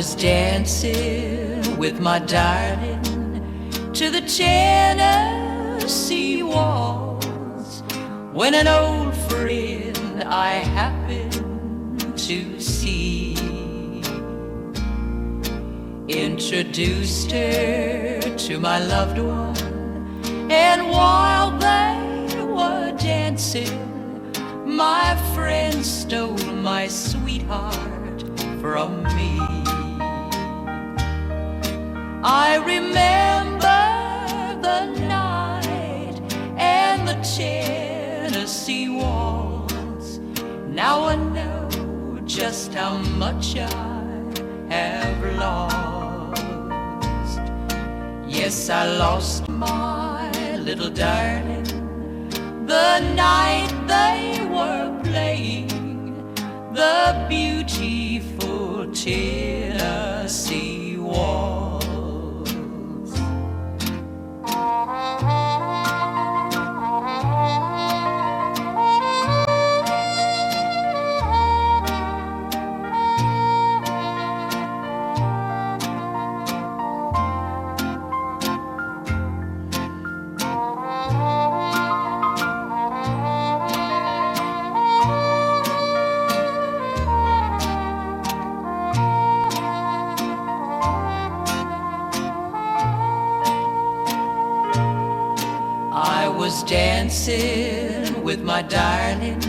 was dancing with my darling to the Tennessee waltz when an old friend I happened to see introduced her to my loved one, and while they were dancing, my friend stole my sweetheart from me. I remember the night and the Tennessee waltz. Now I know just how much I have lost. Yes, I lost my little darling the night they were playing the beautiful Tennessee waltz. I was dancing with my darling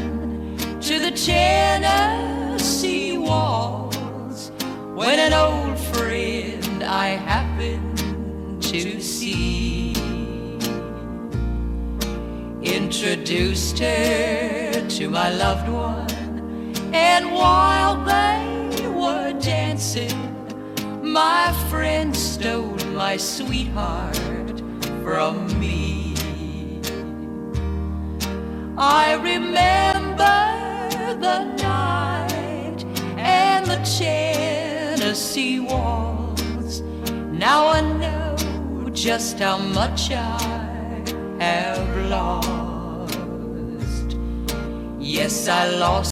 to the Tennessee waltz when an old friend I happened to see introduced her to my loved one, and while they were dancing, my friend stole my sweetheart from me. I remember the night and the Tennessee waltz. Now I know just how much I have lost. Yes, I lost